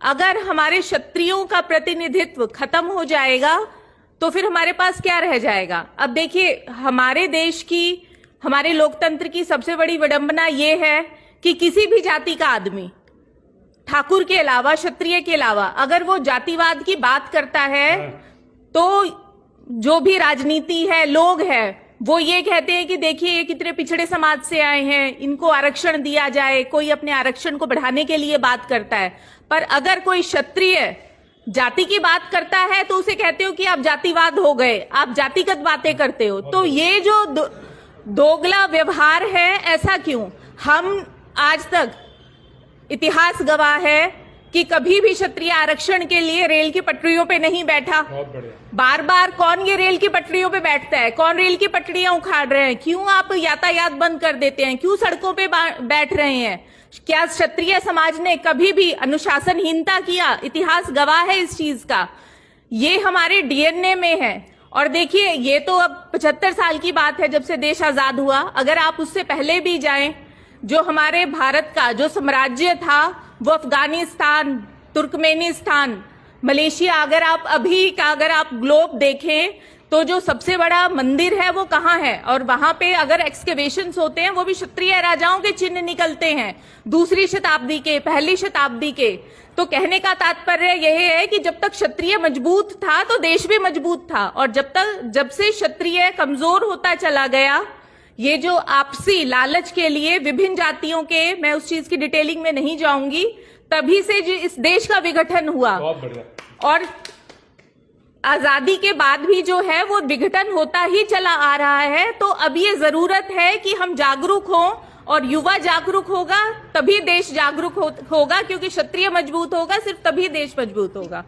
अगर हमारे क्षत्रियों का प्रतिनिधित्व खत्म हो जाएगा तो फिर हमारे पास क्या रह जाएगा। अब देखिए, हमारे देश की, हमारे लोकतंत्र की सबसे बड़ी विडंबना यह है कि किसी भी जाति का आदमी, ठाकुर के अलावा, क्षत्रिय के अलावा, अगर वो जातिवाद की बात करता है तो जो भी राजनीति है, लोग हैं, वो ये कहते हैं कि देखिए ये कितने पिछड़े समाज से आए हैं, इनको आरक्षण दिया जाए। कोई अपने आरक्षण को बढ़ाने के लिए बात करता है, पर अगर कोई क्षत्रिय जाति की बात करता है तो उसे कहते हो कि आप जातिवाद हो गए, आप जातिगत बातें करते हो। तो ये जो दोगला व्यवहार है, ऐसा क्यों? हम आज तक, इतिहास गवाह है कि कभी भी क्षत्रिय आरक्षण के लिए रेल की पटरियों पे नहीं बैठा। बार बार कौन ये रेल की पटरियों पे बैठता है? कौन रेल की पटरियां उखाड़ रहे हैं? क्यों आप यातायात बंद कर देते हैं? क्यों सड़कों पे बैठ रहे हैं? क्या क्षत्रिय समाज ने कभी भी अनुशासनहीनता किया? इतिहास गवाह है इस चीज का। ये हमारे डीएनए में है। और देखिए, ये तो अब 75 साल की बात है जब से देश आजाद हुआ। अगर आप उससे पहले भी जाएं, जो हमारे भारत का जो साम्राज्य था वो अफगानिस्तान, तुर्कमेनिस्तान, मलेशिया, अगर आप अभी का अगर आप ग्लोब देखें तो जो सबसे बड़ा मंदिर है वो कहाँ है? और वहां पे अगर एक्सकेवेशंस होते हैं वो भी क्षत्रिय राजाओं के चिन्ह निकलते हैं, दूसरी शताब्दी के, पहली शताब्दी के। तो कहने का तात्पर्य यह है कि जब तक क्षत्रिय मजबूत था तो देश भी मजबूत था, और जब से क्षत्रिय कमजोर होता चला गया, ये जो आपसी लालच के लिए विभिन्न जातियों के, मैं उस चीज की डिटेलिंग में नहीं जाऊंगी, तभी से इस देश का विघटन हुआ। और आजादी के बाद भी जो है वो विघटन होता ही चला आ रहा है। तो अब ये जरूरत है कि हम जागरूक हों, और युवा जागरूक होगा तभी देश जागरूक होगा, क्योंकि क्षत्रिय मजबूत होगा, सिर्फ तभी देश मजबूत होगा।